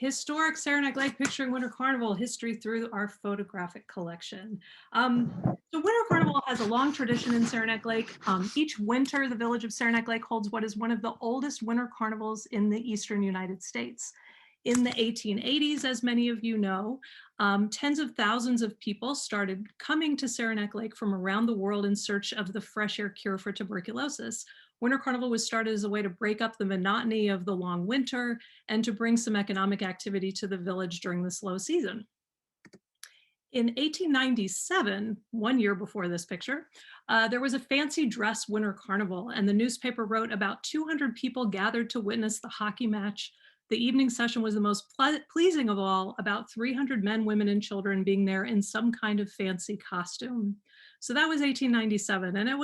Historic Saranac Lake Picturing Winter Carnival, history through our photographic collection. So Winter Carnival has a long tradition in Saranac Lake. Each winter, the village of Saranac Lake holds what is one of the oldest winter carnivals in the eastern United States. In the 1880s, as many of you know, tens of thousands of people started coming to Saranac Lake from around the world in search of the fresh air cure for tuberculosis. Winter Carnival was started as a way to break up the monotony of the long winter and to bring some economic activity to the village during the slow season. In 1897, 1 year before this picture, there was a fancy dress winter carnival, and the newspaper wrote about 200 people gathered to witness the hockey match. The evening session was the most pleasing of all, about 300 men, women, and children being there in some kind of fancy costume. So that was 1897, and it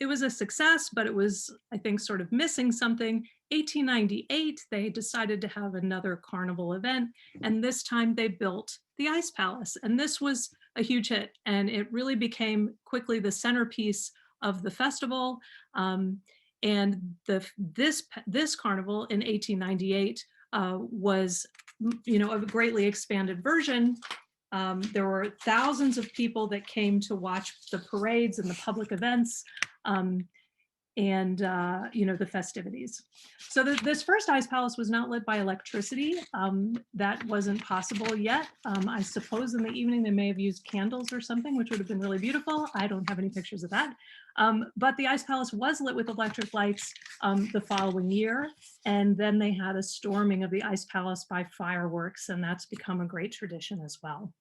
was a success, but it was, I think, sort of missing something. 1898, they decided to have another carnival event, and this time they built the Ice Palace, and this was a huge hit, and it really became quickly the centerpiece of the festival. And this carnival in 1898 was, a greatly expanded version. There were thousands of people that came to watch the parades and the public events, and the festivities. So this first Ice Palace was not lit by electricity. That wasn't possible yet. I suppose in the evening they may have used candles or something, which would have been really beautiful. I don't have any pictures of that. But the Ice Palace was lit with electric lights the following year. And then they had a storming of the Ice Palace by fireworks, and that's become a great tradition as well.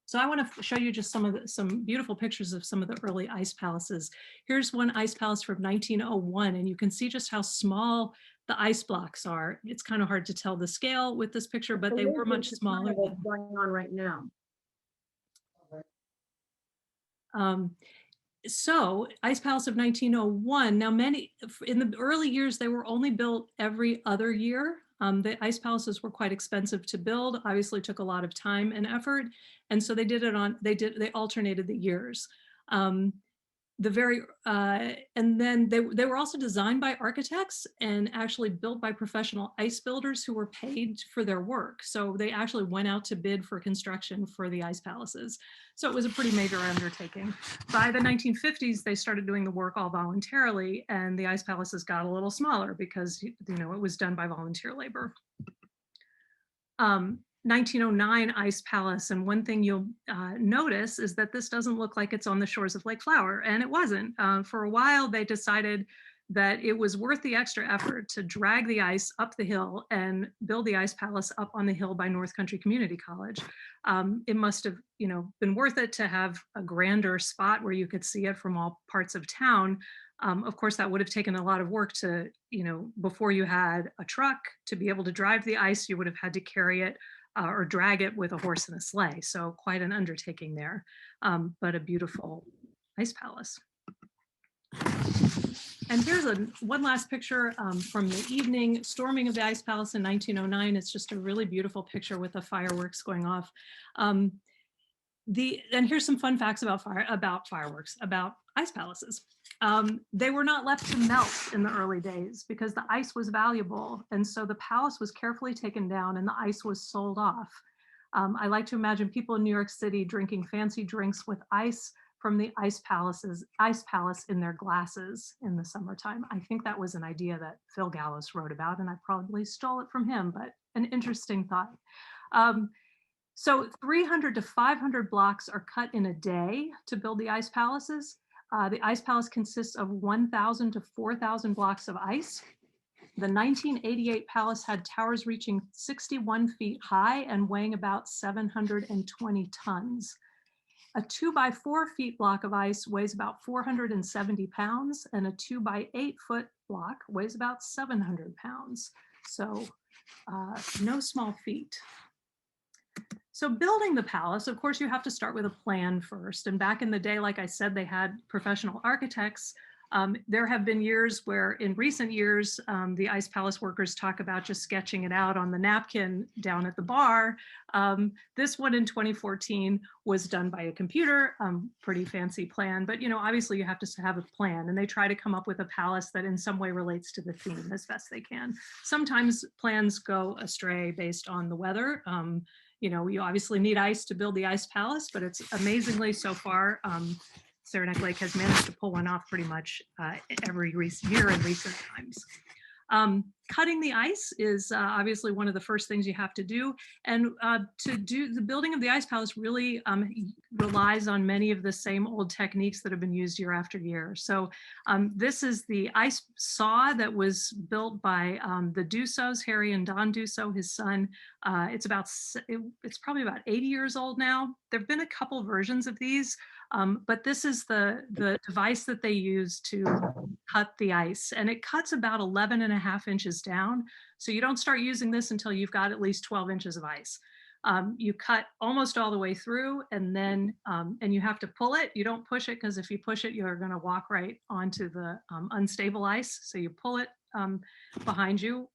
So I want to show you just some beautiful pictures of some of the early ice palaces. Here's one ice palace from 1901, and you can see just how small the ice blocks are. It's kind of hard to tell the scale with this picture, but they were much smaller. What's going on right now? So Ice Palace of 1901, now in the early years, they were only built every other year. The ice palaces were quite expensive to build, obviously took a lot of time and effort. And so they alternated the years. And then they were also designed by architects and actually built by professional ice builders who were paid for their work. So they actually went out to bid for construction for the ice palaces. So it was a pretty major undertaking. By the 1950s, they started doing the work all voluntarily, and the ice palaces got a little smaller because it was done by volunteer labor. 1909 Ice Palace, and one thing you'll notice is that this doesn't look like it's on the shores of Lake Flower, and it wasn't. For a while, they decided that it was worth the extra effort to drag the ice up the hill and build the Ice Palace up on the hill by North Country Community College. It must have, been worth it to have a grander spot where you could see it from all parts of town. Of course, that would have taken a lot of work to, before you had a truck to be able to drive the ice, you would have had to carry it or drag it with a horse and a sleigh. So quite an undertaking there, but a beautiful ice palace. And here's one last picture from the evening storming of the Ice Palace in 1909. It's just a really beautiful picture with the fireworks going off. And here's some fun facts about fireworks, about ice palaces. They were not left to melt in the early days because the ice was valuable. And so the palace was carefully taken down and the ice was sold off. I like to imagine people in New York City drinking fancy drinks with ice from the ice palace in their glasses in the summertime. I think that was an idea that Phil Gallos wrote about, and I probably stole it from him, but an interesting thought. So 300 to 500 blocks are cut in a day to build the ice palaces. The ice palace consists of 1,000 to 4,000 blocks of ice. The 1988 palace had towers reaching 61 feet high and weighing about 720 tons. A 2 by 4 feet block of ice weighs about 470 pounds, and a 2 by 8 foot block weighs about 700 pounds. So no small feat. So building the palace, of course, you have to start with a plan first. And back in the day, like I said, they had professional architects There have been years where in recent years, the Ice Palace workers talk about just sketching it out on the napkin down at the bar. This one in 2014 was done by a computer, pretty fancy plan, but obviously you have to have a plan, and they try to come up with a palace that in some way relates to the theme as best they can. Sometimes plans go astray based on the weather. You obviously need ice to build the Ice Palace, but it's amazingly so far, Saranac Lake has managed to pull one off pretty much every year in recent times. Cutting the ice is obviously one of the first things you have to do. And to do the building of the Ice Palace really relies on many of the same old techniques that have been used year after year. So this is the ice saw that was built by the Dussos, Harry and Don Dusso, his son. It's probably about 80 years old now. There've been a couple versions of these. But this is the device that they use to cut the ice, and it cuts about 11.5 inches down. So you don't start using this until you've got at least 12 inches of ice. You cut almost all the way through, and then and you have to pull it. You don't push it, because if you push it, you're going to walk right onto the unstable ice. So you pull it behind you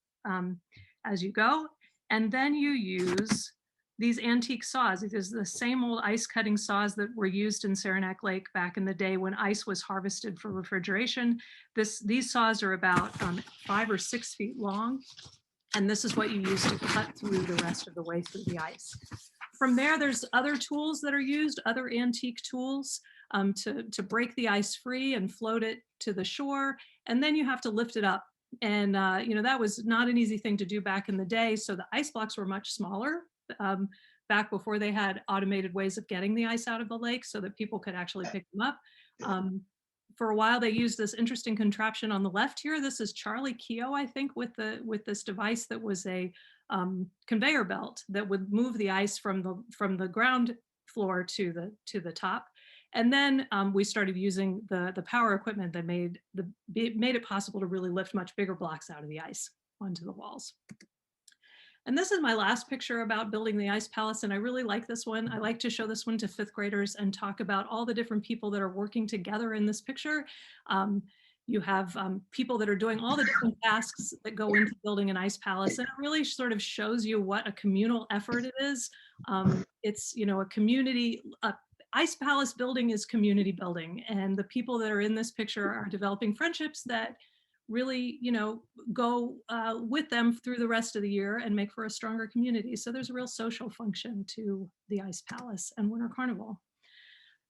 as you go, and then you use these antique saws. These are the same old ice cutting saws that were used in Saranac Lake back in the day when ice was harvested for refrigeration. These saws are about 5 or 6 feet long, and this is what you use to cut through the rest of the way through the ice. From there, there's other tools that are used, other antique tools to break the ice free and float it to the shore, and then you have to lift it up. And that was not an easy thing to do back in the day, so the ice blocks were much smaller. Back before they had automated ways of getting the ice out of the lake so that people could actually pick them up. For a while, they used this interesting contraption on the left here. This is Charlie Keogh, I think, with this device that was a conveyor belt that would move the ice from the ground floor to the top. And then we started using the power equipment that made it possible to really lift much bigger blocks out of the ice onto the walls. And this is my last picture about building the Ice Palace, and I really like this one. I like to show this one to 5th graders and talk about all the different people that are working together in this picture. You have people that are doing all the different tasks that go into building an ice palace, and it really sort of shows you what a communal effort it is. It's a community. Ice palace building is community building, and the people that are in this picture are developing friendships that really, go with them through the rest of the year and make for a stronger community. So there's a real social function to the Ice Palace and Winter Carnival.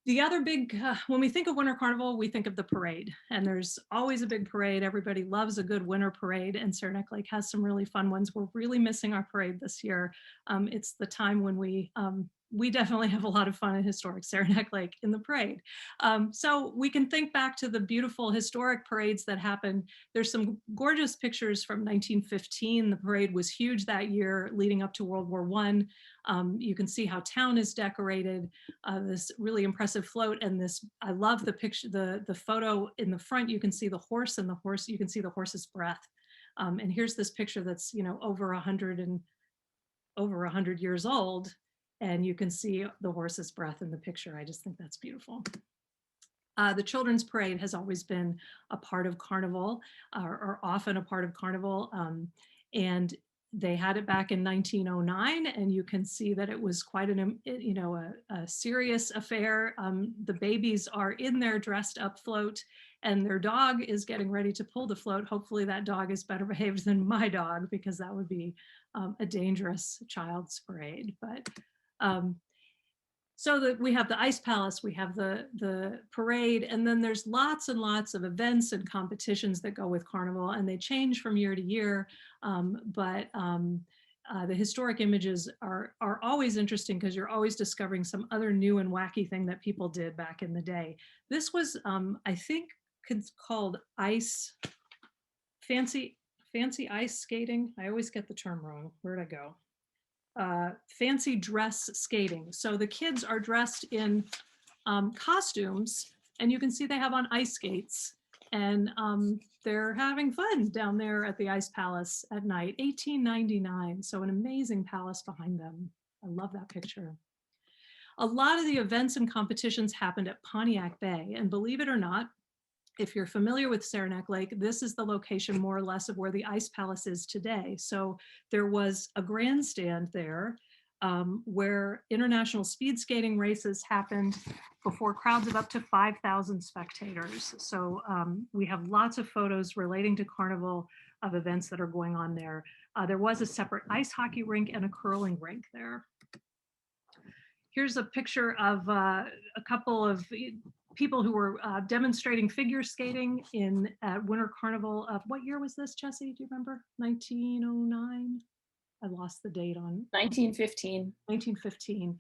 The other big, when we think of Winter Carnival, we think of the parade, and there's always a big parade. Everybody loves a good winter parade, and Saranac Lake has some really fun ones. We're really missing our parade this year. It's the time when we definitely have a lot of fun at historic Saranac Lake in the parade. So we can think back to the beautiful historic parades that happened. There's some gorgeous pictures from 1915. The parade was huge that year leading up to World War I. You can see how town is decorated, this really impressive float, and I love the picture, the photo in the front. You can see the horse, and you can see the horse's breath. And here's this picture that's over 100 years old, and you can see the horse's breath in the picture. I just think that's beautiful. The children's parade has always been a part of Carnival, or often a part of Carnival, and they had it back in 1909, and you can see that it was quite a serious affair. The babies are in their dressed up float, and their dog is getting ready to pull the float. Hopefully that dog is better behaved than my dog, because that would be a dangerous child's parade. But so that we have the Ice Palace, we have the parade, and then there's lots and lots of events and competitions that go with Carnival, and they change from year to year. But the historic images are always interesting, because you're always discovering some other new and wacky thing that people did back in the day. This was, I think, called fancy ice skating. I always get the term wrong. Where'd I go? Fancy dress skating. So the kids are dressed in costumes, and you can see they have on ice skates, and they're having fun down there at the Ice Palace at night. 1899, so an amazing palace behind them. I love that picture. A lot of the events and competitions happened at Pontiac Bay, and believe it or not, if you're familiar with Saranac Lake, this is the location more or less of where the Ice Palace is today. So there was a grandstand there where international speed skating races happened before crowds of up to 5,000 spectators. So we have lots of photos relating to Carnival of events that are going on there. There was a separate ice hockey rink and a curling rink there. Here's a picture of a couple of people who were demonstrating figure skating at Winter Carnival of, what year was this, Chessie? Do you remember? 1909? I lost the date on 1915. 1915.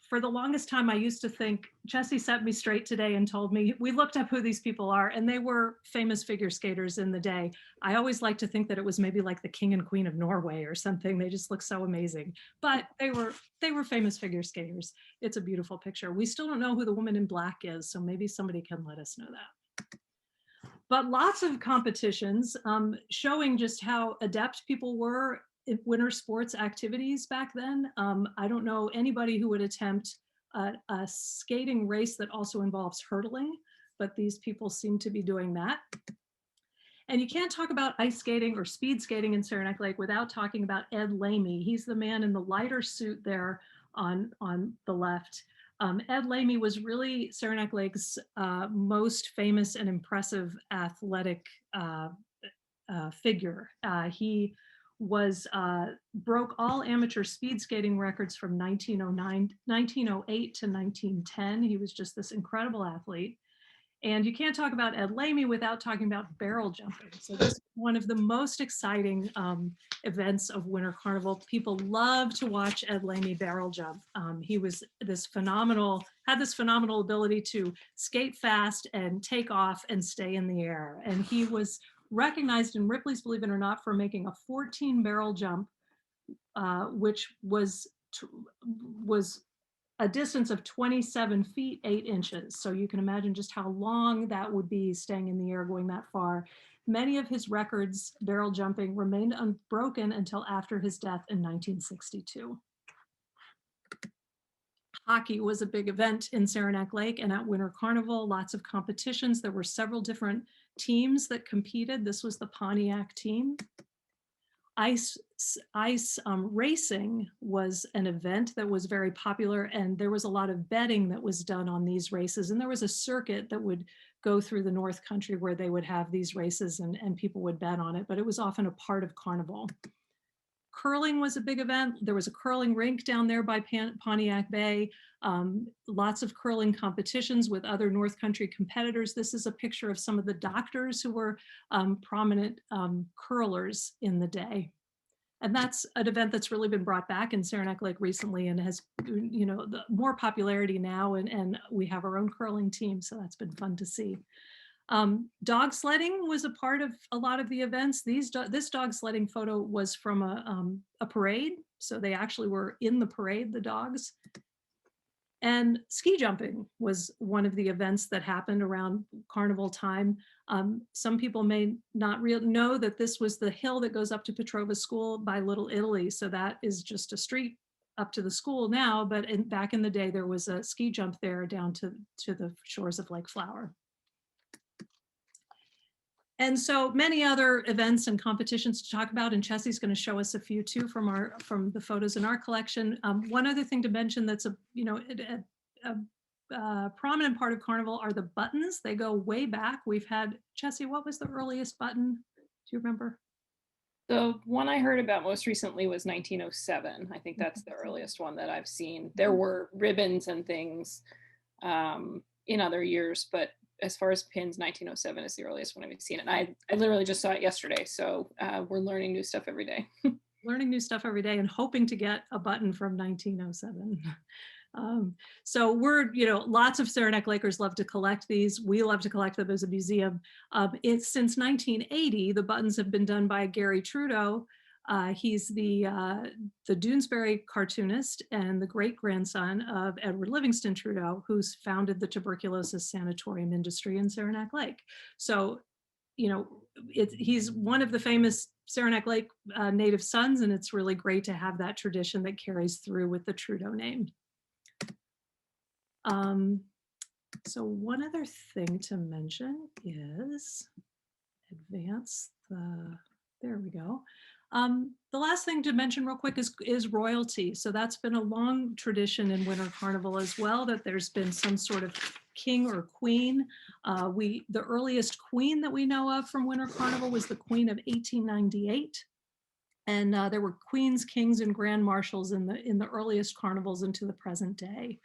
For the longest time, I used to think, Chessie set me straight today and told me, we looked up who these people are, and they were famous figure skaters in the day. I always like to think that it was maybe like the King and Queen of Norway or something. They just look so amazing, but they were famous figure skaters. It's a beautiful picture. We still don't know who the woman in black is, so maybe somebody can let us know that. But lots of competitions showing just how adept people were in winter sports activities back then. I don't know anybody who would attempt a skating race that also involves hurdling, but these people seem to be doing that. And you can't talk about ice skating or speed skating in Saranac Lake without talking about Ed Lamey. He's the man in the lighter suit there on the left. Ed Lamey was really Saranac Lake's most famous and impressive athletic figure. He was broke all amateur speed skating records from 1908 to 1910. He was just this incredible athlete. And you can't talk about Ed Lamey without talking about barrel jumping. So this is one of the most exciting events of Winter Carnival. People love to watch Ed Lamey barrel jump. He was had this phenomenal ability to skate fast and take off and stay in the air. And he was recognized in Ripley's Believe It or Not for making a 14 barrel jump, which was a distance of 27 feet, 8 inches. So you can imagine just how long that would be staying in the air going that far. Many of his records, barrel jumping, remained unbroken until after his death in 1962. Hockey was a big event in Saranac Lake and at Winter Carnival, lots of competitions. There were several different teams that competed. This was the Pontiac team. Ice racing was an event that was very popular, and there was a lot of betting that was done on these races. And there was a circuit that would go through the North Country where they would have these races and people would bet on it, but it was often a part of Carnival. Curling was a big event. There was a curling rink down there by Pontiac Bay. Lots of curling competitions with other North Country competitors. This is a picture of some of the doctors who were prominent curlers in the day. And that's an event that's really been brought back in Saranac Lake recently and has, more popularity now. And we have our own curling team, so that's been fun to see. Dog sledding was a part of a lot of the events. This dog sledding photo was from a parade. So they actually were in the parade, the dogs. And ski jumping was one of the events that happened around Carnival time. Some people may not know that this was the hill that goes up to Petrova School by Little Italy. So that is just a street up to the school now, but back in the day, there was a ski jump there down to the shores of Lake Flower. And so many other events and competitions to talk about, and Chessie's going to show us a few too from the photos in our collection. One other thing to mention that's a prominent part of Carnival are the buttons. They go way back. We've had, Chessie, what was the earliest button? Do you remember? The one I heard about most recently was 1907. I think that's the earliest one that I've seen. There were ribbons and things in other years, but as far as pins, 1907 is the earliest one I've seen. And I literally just saw it yesterday. So we're learning new stuff every day. Learning new stuff every day and hoping to get a button from 1907. So we're, lots of Saranac Lakers love to collect these. We love to collect them as a museum. Since 1980, the buttons have been done by Gary Trudeau. He's the Doonesbury cartoonist and the great-grandson of Edward Livingston Trudeau, who's founded the tuberculosis sanatorium industry in Saranac Lake. So, he's one of the famous Saranac Lake native sons, and it's really great to have that tradition that carries through with the Trudeau name. So one other thing to mention is advance there we go. The last thing to mention real quick is royalty. So that's been a long tradition in Winter Carnival as well, that there's been some sort of king or queen. The earliest queen that we know of from Winter Carnival was the Queen of 1898. And there were queens, kings, and grand marshals in the earliest carnivals into the present day.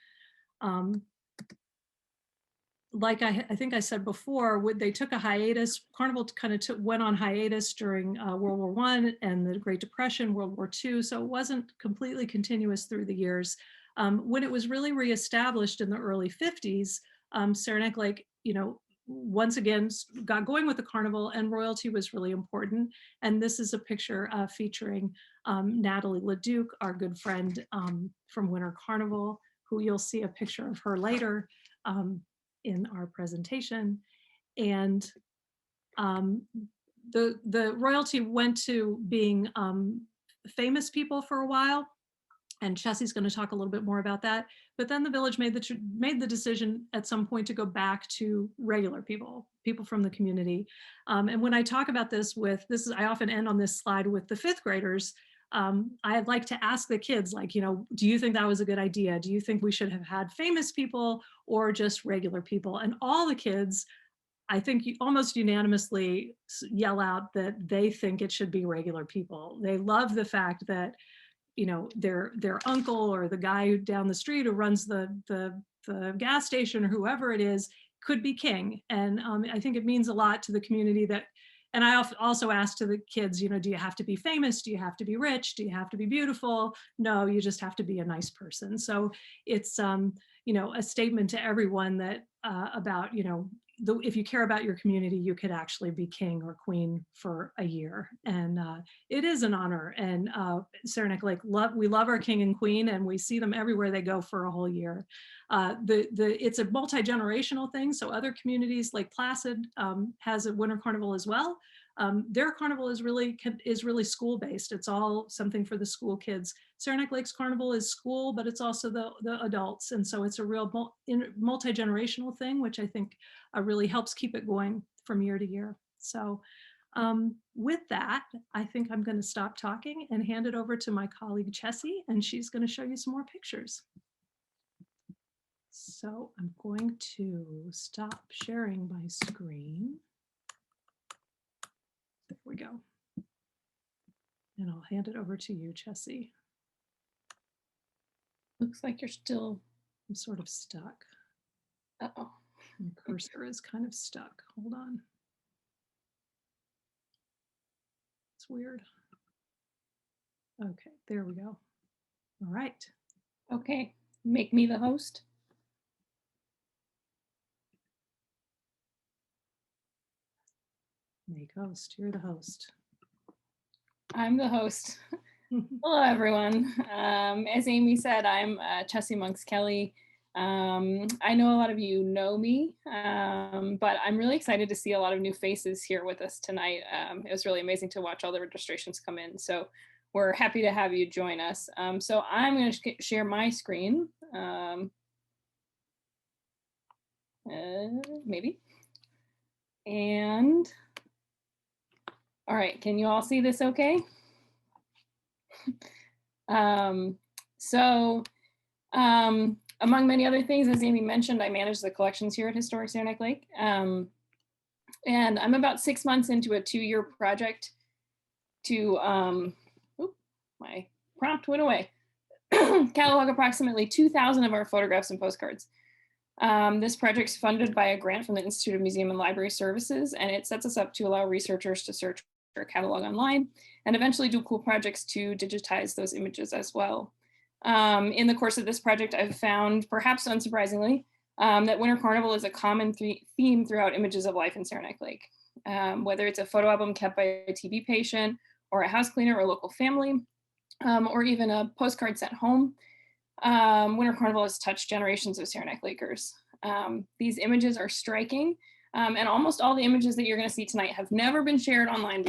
Like I think I said before, they took a hiatus. Carnival kind of went on hiatus during World War I and the Great Depression, World War II. So it wasn't completely continuous through the years. When it was really reestablished in the early 50s, Saranac Lake, once again got going with the carnival, and royalty was really important. And this is a picture featuring Natalie Leduc, our good friend from Winter Carnival, who you'll see a picture of her later in our presentation. And the royalty went to being famous people for a while, and Chessie's going to talk a little bit more about that. But then the village made the decision at some point to go back to regular people from the community. And when I talk about this I often end on this slide with the fifth graders. I'd like to ask the kids, like, do you think that was a good idea? Do you think we should have had famous people or just regular people? And all the kids, I think, almost unanimously yell out that they think it should be regular people. They love the fact that their uncle or the guy down the street who runs the gas station or whoever it is could be king. And I think it means a lot to the community that. And I also asked to the kids, do you have to be famous? Do you have to be rich? Do you have to be beautiful? No, you just have to be a nice person. So it's, a statement to everyone that about, if you care about your community, you could actually be king or queen for a year. And it is an honor. And Saranac Lake, we love our king and queen, and we see them everywhere they go for a whole year. It's a multi-generational thing. So other communities like Placid has a Winter Carnival as well. Their carnival is really school-based. It's all something for the school kids. Saranac Lake's carnival is school, but it's also the adults. And so it's a real multi-generational thing, which I think really helps keep it going from year to year. So with that, I think I'm going to stop talking and hand it over to my colleague Chessie, and she's going to show you some more pictures. So I'm going to stop sharing my screen. There we go. And I'll hand it over to you, Chessie. Looks like you're still. I'm sort of stuck. Uh-oh. My cursor is kind of stuck. Hold on. It's weird. Okay, there we go. All right. Okay, make me the host. Make host, you're the host. I'm the host. Hello, everyone. As Amy said, I'm Chessie Monks Kelly. I know a lot of you know me, but I'm really excited to see a lot of new faces here with us tonight. It was really amazing to watch all the registrations come in. So we're happy to have you join us. So I'm going to share my screen. Maybe. And all right, can you all see this okay? Among many other things, as Amy mentioned, I manage the collections here at Historic Saranac Lake. And I'm about 6 months into a 2-year project to, my prompt went away, catalog approximately 2,000 of our photographs and postcards. This project's funded by a grant from the Institute of Museum and Library Services, and it sets us up to allow researchers to search our catalog online and eventually do cool projects to digitize those images as well. In the course of this project, I've found, perhaps unsurprisingly, that Winter Carnival is a common theme throughout images of life in Saranac Lake. Whether it's a photo album kept by a TB patient or a house cleaner or a local family, or even a postcard sent home, Winter Carnival has touched generations of Saranac Lakers. These images are striking, and almost all the images that you're going to see tonight have never been shared online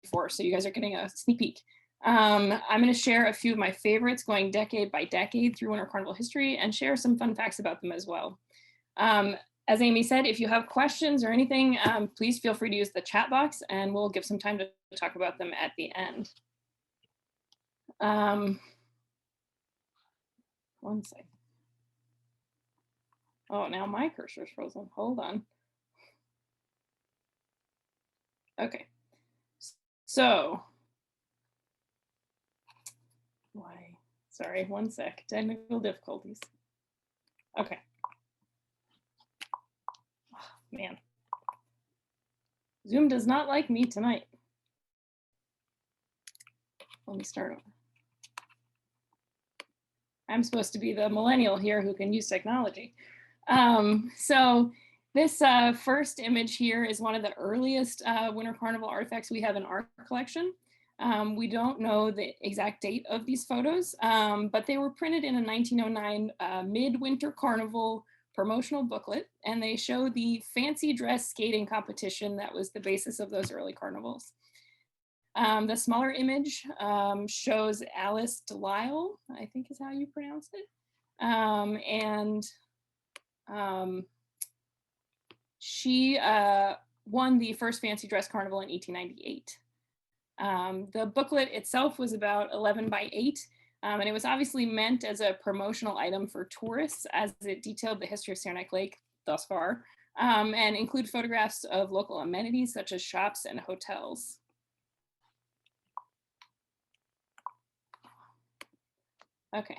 before, so you guys are getting a sneak peek. I'm going to share a few of my favorites going decade by decade through Winter Carnival history and share some fun facts about them as well. As Amy said, if you have questions or anything, please feel free to use the chat box and we'll give some time to talk about them at the end. One second. Oh, now my cursor's frozen. Hold on. Okay. So, why? Sorry, one sec. Technical difficulties. Okay. Oh, man. Zoom does not like me tonight. Let me start over. I'm supposed to be the millennial here who can use technology. So this first image here is one of the earliest Winter Carnival artifacts we have in our collection. We don't know the exact date of these photos, but they were printed in a 1909 Midwinter Carnival promotional booklet, and they show the fancy dress skating competition that was the basis of those early carnivals. The smaller image shows Alice Delisle, I think is how you pronounce it. She won the first fancy dress carnival in 1898. The booklet itself was about 11 by 8, and it was obviously meant as a promotional item for tourists as it detailed the history of Saranac Lake thus far, and include photographs of local amenities such as shops and hotels. Okay.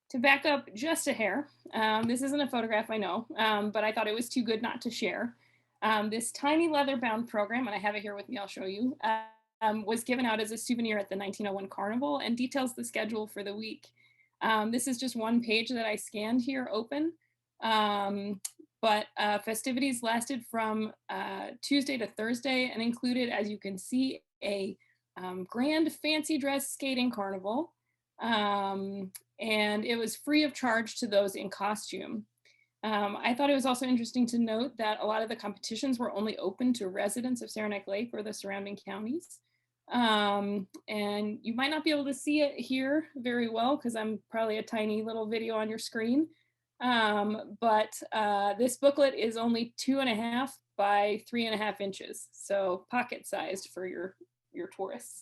To back up just a hair, this isn't a photograph, I know, but I thought it was too good not to share. This tiny leather-bound program, and I have it here with me, I'll show you, was given out as a souvenir at the 1901 Carnival and details the schedule for the week. This is just one page that I scanned here open, but festivities lasted from Tuesday to Thursday and included, as you can see, a grand fancy dress skating carnival. And it was free of charge to those in costume. I thought it was also interesting to note that a lot of the competitions were only open to residents of Saranac Lake or the surrounding counties. And you might not be able to see it here very well because I'm probably a tiny little video on your screen. But this booklet is only 2.5 by 3.5 inches. So pocket sized for your tourists.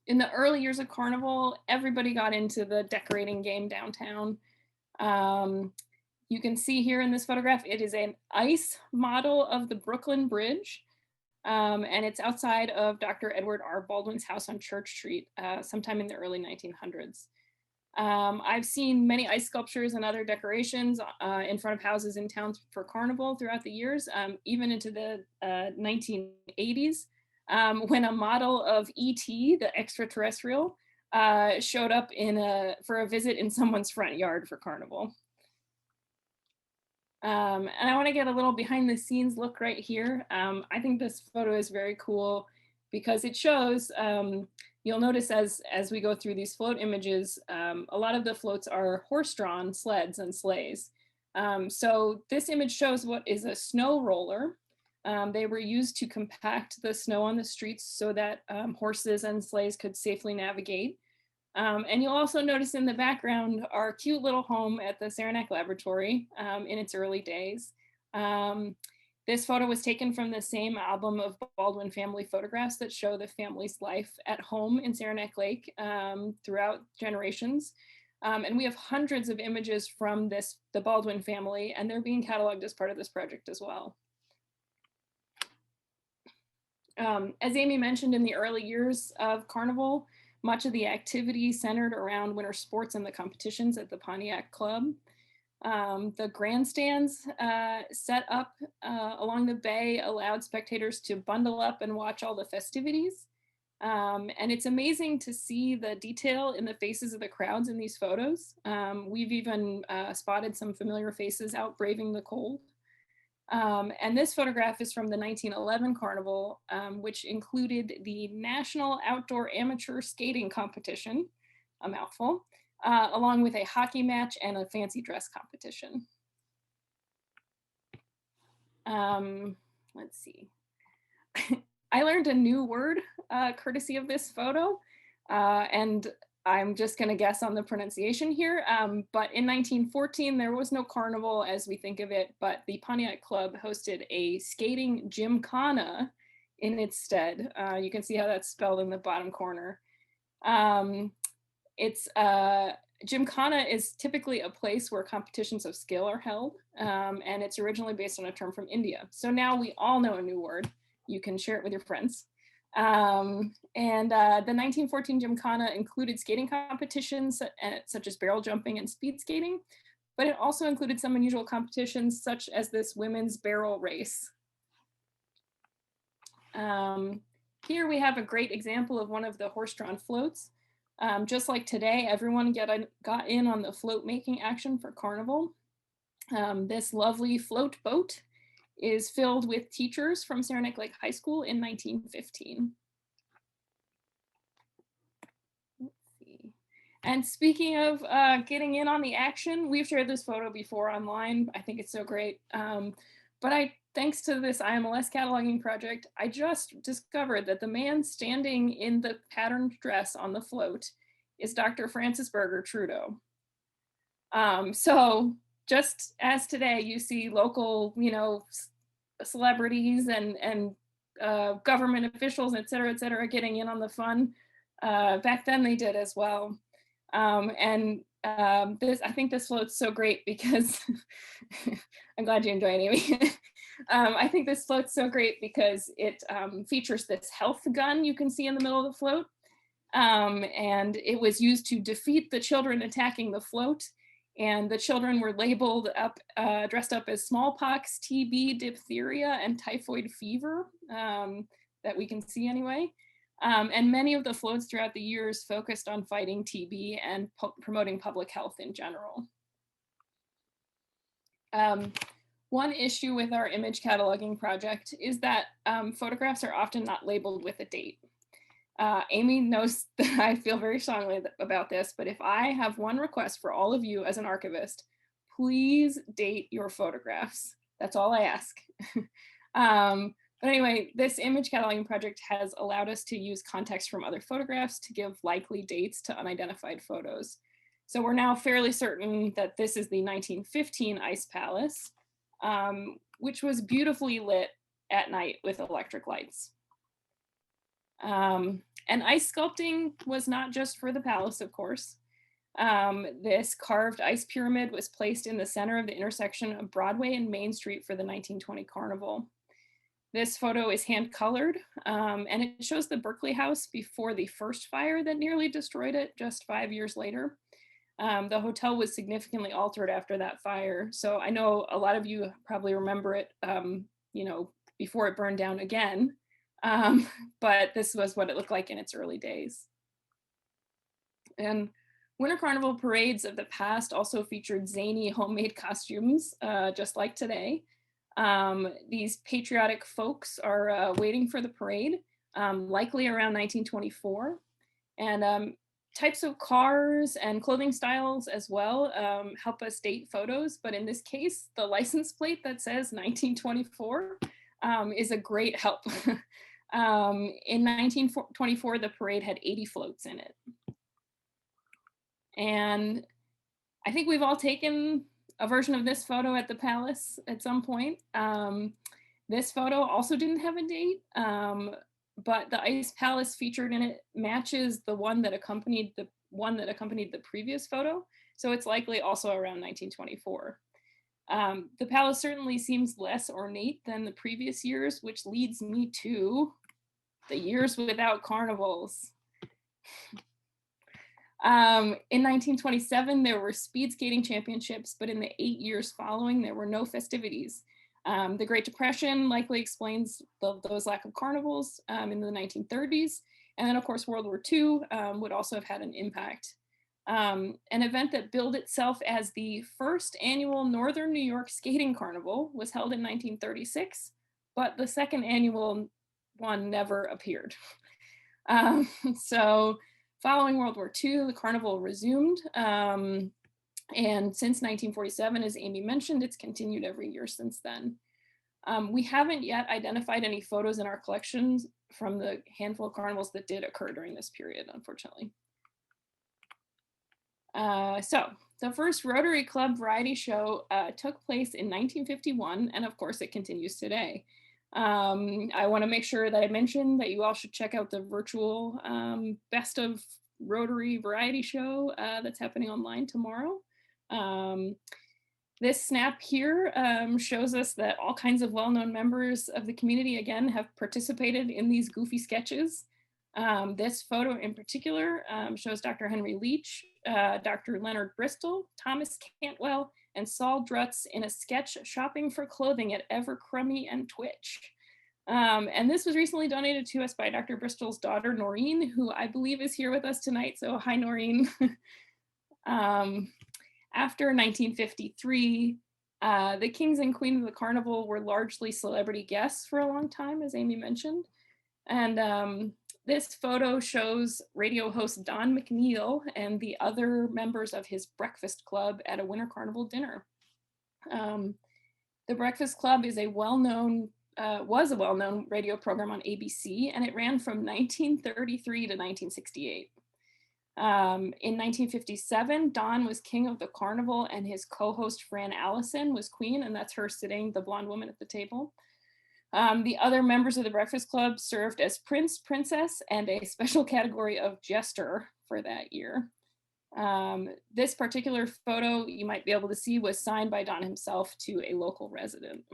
In the early years of Carnival, everybody got into the decorating game downtown. You can see here in this photograph, it is an ice model of the Brooklyn Bridge. And it's outside of Dr. Edward R. Baldwin's house on Church Street, sometime in the early 1900s. I've seen many ice sculptures and other decorations in front of houses in town for Carnival throughout the years, even into the 1980s. When a model of E.T., the extraterrestrial, showed up for a visit in someone's front yard for Carnival. And I want to get a little behind the scenes look right here. I think this photo is very cool because it shows, you'll notice as we go through these float images, a lot of the floats are horse-drawn sleds and sleighs. So this image shows what is a snow roller. They were used to compact the snow on the streets so that horses and sleighs could safely navigate. And you'll also notice in the background our cute little home at the Saranac Laboratory in its early days. This photo was taken from the same album of Baldwin family photographs that show the family's life at home in Saranac Lake throughout generations. And we have hundreds of images from the Baldwin family, and they're being cataloged as part of this project as well. As Amy mentioned, in the early years of Carnival, much of the activity centered around winter sports and the competitions at the Pontiac Club. The grandstands set up along the bay allowed spectators to bundle up and watch all the festivities. And it's amazing to see the detail in the faces of the crowds in these photos. We've even spotted some familiar faces out braving the cold. And this photograph is from the 1911 Carnival, which included the National Outdoor Amateur Skating Competition, a mouthful, along with a hockey match and a fancy dress competition. Let's see. I learned a new word courtesy of this photo, and I'm just going to guess on the pronunciation here, but in 1914, there was no carnival as we think of it, but the Pontiac Club hosted a skating gymkhana in its stead. You can see how that's spelled in the bottom corner. Gymkhana is typically a place where competitions of skill are held, and it's originally based on a term from India. So now we all know a new word. You can share it with your friends. The 1914 Gymkhana included skating competitions such as barrel jumping and speed skating, but it also included some unusual competitions such as this women's barrel race. Here we have a great example of one of the horse-drawn floats. Just like today, everyone got in on the float making action for Carnival. This lovely float boat is filled with teachers from Saranac Lake High School in 1915. Let's see. And speaking of getting in on the action, we've shared this photo before online. I think it's so great. But thanks to this IMLS cataloging project, I just discovered that the man standing in the patterned dress on the float is Dr. Francis Berger Trudeau. So just as today, you see local, celebrities and government officials, et cetera, getting in on the fun. Back then they did as well. I think this float's so great because I'm glad you enjoyed it, Amy. I think this float's so great because it features this health gun you can see in the middle of the float. And it was used to defeat the children attacking the float. And the children were labeled up, dressed up as smallpox, TB, diphtheria, and typhoid fever that we can see anyway. And many of the floats throughout the years focused on fighting TB and promoting public health in general. One issue with our image cataloging project is that photographs are often not labeled with a date. Amy knows that I feel very strongly about this, but if I have one request for all of you as an archivist, please date your photographs. That's all I ask. But anyway, this image cataloging project has allowed us to use context from other photographs to give likely dates to unidentified photos. So we're now fairly certain that this is the 1915 Ice Palace, which was beautifully lit at night with electric lights. And ice sculpting was not just for the palace, of course. This carved ice pyramid was placed in the center of the intersection of Broadway and Main Street for the 1920 Carnival. This photo is hand-colored, and it shows the Berkeley House before the first fire that nearly destroyed it just 5 years later. The hotel was significantly altered after that fire, so I know a lot of you probably remember it, before it burned down again. But this was what it looked like in its early days. And Winter Carnival parades of the past also featured zany homemade costumes, just like today. These patriotic folks are waiting for the parade, likely around 1924. And types of cars and clothing styles as well help us date photos. But in this case, the license plate that says 1924 is a great help. In 1924, the parade had 80 floats in it. And I think we've all taken a version of this photo at the palace at some point. This photo also didn't have a date, but the Ice Palace featured in it matches the one that accompanied the previous photo. So it's likely also around 1924. The palace certainly seems less ornate than the previous years, which leads me to the years without carnivals. In 1927, there were speed skating championships, but in the 8 years following, there were no festivities. The Great Depression likely explains those lack of carnivals in the 1930s. And then of course, World War II would also have had an impact. An event that billed itself as the first annual Northern New York Skating Carnival was held in 1936, but the second annual one never appeared. So following World War II, the carnival resumed. And since 1947, as Amy mentioned, it's continued every year since then. We haven't yet identified any photos in our collections from the handful of carnivals that did occur during this period, unfortunately. So the first Rotary Club variety show took place in 1951, and of course it continues today. I want to make sure that I mention that you all should check out the virtual Best of Rotary variety show that's happening online tomorrow. This snap here shows us that all kinds of well-known members of the community, again, have participated in these goofy sketches. This photo in particular shows Dr. Henry Leach, Dr. Leonard Bristol, Thomas Cantwell, and Saul Drutz in a sketch shopping for clothing at Evercrummy and Twitch. And this was recently donated to us by Dr. Bristol's daughter, Noreen, who I believe is here with us tonight. So hi, Noreen. After 1953, the kings and queen of the carnival were largely celebrity guests for a long time, as Amy mentioned. And this photo shows radio host Don McNeil and the other members of his breakfast club at a Winter Carnival dinner. The Breakfast Club is was a well-known radio program on ABC, and it ran from 1933 to 1968. In 1957, Don was king of the carnival and his co-host Fran Allison was queen, and that's her sitting, the blonde woman at the table. The other members of the Breakfast Club served as prince, princess, and a special category of jester for that year. This particular photo you might be able to see was signed by Don himself to a local resident.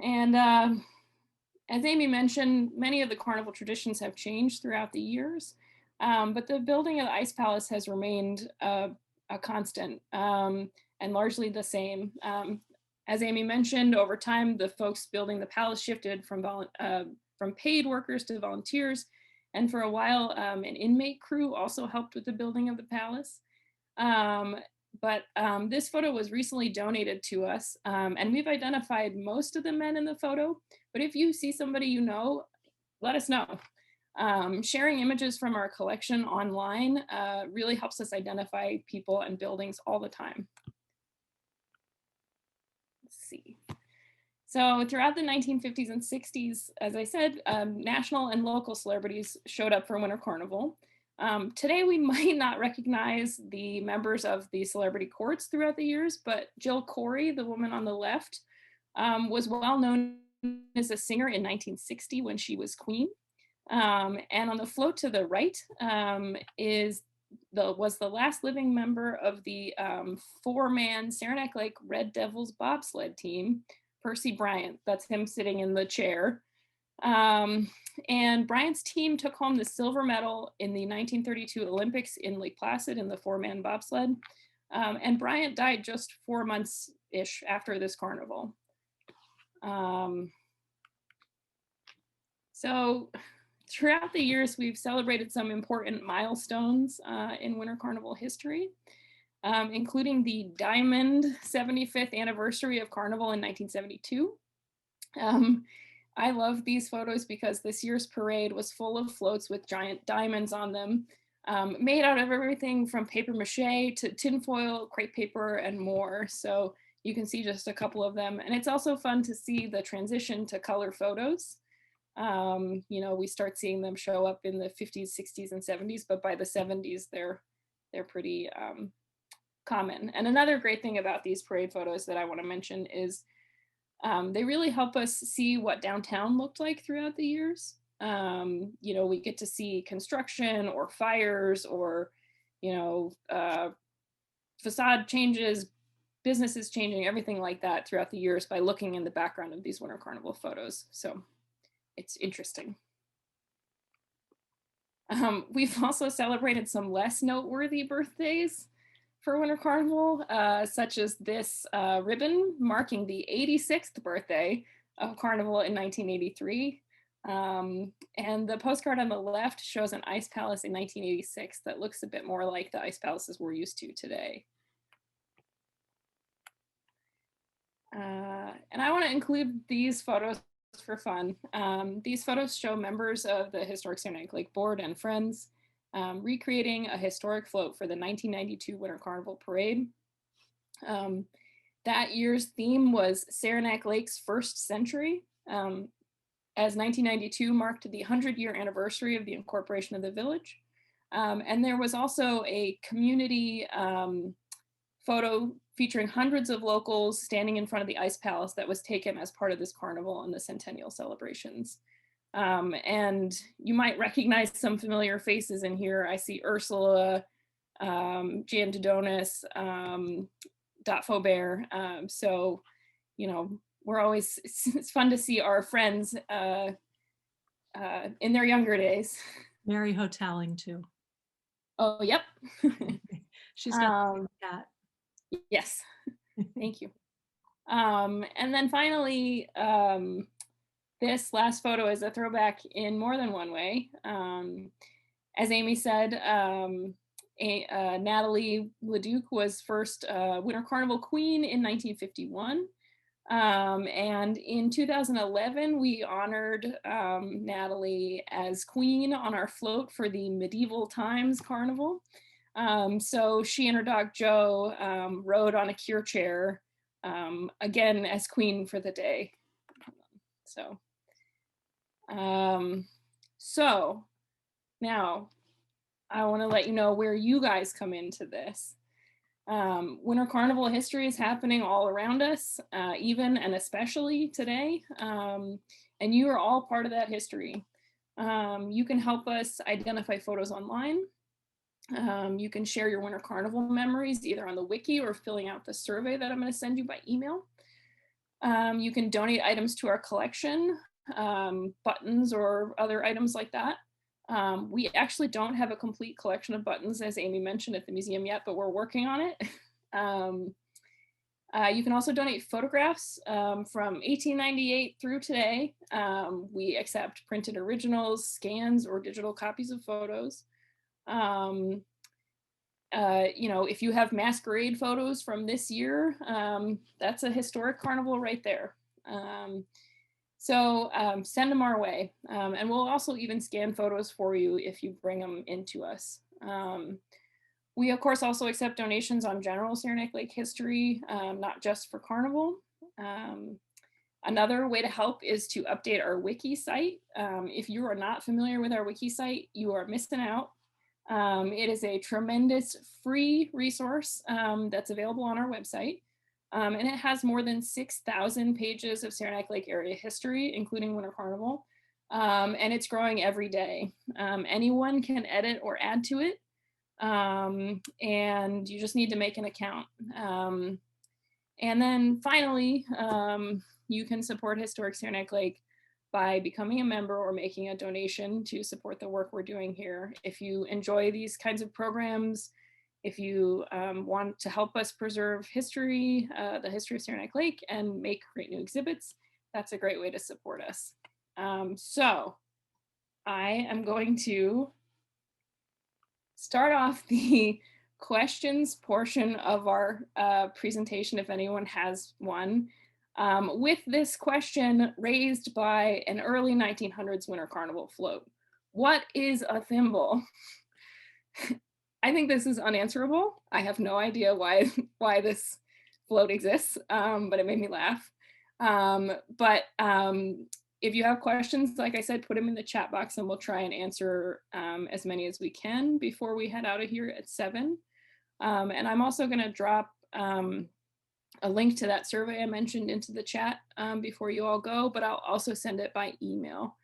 And as Amy mentioned, many of the carnival traditions have changed throughout the years, but the building of the Ice Palace has remained a constant and largely the same. As Amy mentioned, over time, the folks building the palace shifted from paid workers to volunteers, and for a while, an inmate crew also helped with the building of the palace. But this photo was recently donated to us, and we've identified most of the men in the photo. But if you see somebody you know, let us know. Sharing images from our collection online really helps us identify people and buildings all the time. Let's see. So throughout the 1950s and 60s, as I said, national and local celebrities showed up for Winter Carnival. Today, we might not recognize the members of the celebrity courts throughout the years, but Jill Corey, the woman on the left, was well known as a singer in 1960 when she was queen. And on the float to the right was the last living member of the four-man Saranac Lake Red Devils bobsled team, Percy Bryant. That's him sitting in the chair. And Bryant's team took home the silver medal in the 1932 Olympics in Lake Placid in the four-man bobsled. And Bryant died just 4 months-ish after this carnival. So throughout the years, we've celebrated some important milestones in Winter Carnival history, including the Diamond 75th anniversary of Carnival in 1972. I love these photos because this year's parade was full of floats with giant diamonds on them, made out of everything from paper mache to tinfoil, crepe paper, and more. So you can see just a couple of them. And it's also fun to see the transition to color photos. You know, we start seeing them show up in the 50s, 60s, and 70s, but by the 70s, they're pretty common. And another great thing about these parade photos that I want to mention is they really help us see what downtown looked like throughout the years. You know, we get to see construction or fires or, you know, facade changes, businesses changing, everything like that throughout the years by looking in the background of these Winter Carnival photos. So it's interesting. We've also celebrated some less noteworthy birthdays for Winter Carnival, such as this ribbon marking the 86th birthday of Carnival in 1983. And the postcard on the left shows an ice palace in 1986 that looks a bit more like the ice palaces we're used to today. And I want to include these photos for fun. These photos show members of the Historic Saranac Lake Board and friends recreating a historic float for the 1992 Winter Carnival Parade. That year's theme was Saranac Lake's first century, as 1992 marked the 100-year anniversary of the incorporation of the village. And there was also a community photo featuring hundreds of locals standing in front of the Ice Palace that was taken as part of this carnival and the centennial celebrations. And you might recognize some familiar faces in here. I see Ursula, Jan Dodonis, Dot Faubert. So, you know, we're always, it's fun to see our friends in their younger days. Mary Hotelling too. Oh, yep. She's got that. Yes, thank you. And then finally, this last photo is a throwback in more than one way. As Amy said, Natalie Leduc was first Winter Carnival Queen in 1951. And in 2011, we honored Natalie as Queen on our float for the Medieval Times Carnival. So she and her dog Joe rode on a cure chair, again as Queen for the day. So now I want to let you know where you guys come into this. Winter Carnival history is happening all around us, even and especially today, and you are all part of that history. You can help us identify photos online. You can share your Winter Carnival memories either on the wiki or filling out the survey that I'm going to send you by email. You can donate items to our collection, buttons or other items like that. We actually don't have a complete collection of buttons, as Amy mentioned, at the museum yet, but we're working on it. You can also donate photographs from 1898 through today. We accept printed originals, scans, or digital copies of photos. You know, if you have masquerade photos from this year, that's a historic carnival right there. So send them our way. And we'll also even scan photos for you if you bring them into us. We, of course, also accept donations on general Saranac Lake history, not just for Carnival. Another way to help is to update our wiki site. If you are not familiar with our wiki site, you are missing out. It is a tremendous free resource that's available on our website. And it has more than 6,000 pages of Saranac Lake area history, including Winter Carnival. And it's growing every day. Anyone can edit or add to it. And you just need to make an account. And then finally, you can support Historic Saranac Lake by becoming a member or making a donation to support the work we're doing here. If you enjoy these kinds of programs, if you want to help us preserve history, the history of Saranac Lake, and create new exhibits, that's a great way to support us. So I am going to start off the questions portion of our presentation, if anyone has one, with this question raised by an early 1900s Winter Carnival float. What is a thimble? I think this is unanswerable. I have no idea why this float exists, but it made me laugh. If you have questions, like I said, put them in the chat box and we'll try and answer as many as we can before we head out of here at 7. And I'm also going to drop a link to that survey I mentioned into the chat before you all go, but I'll also send it by email.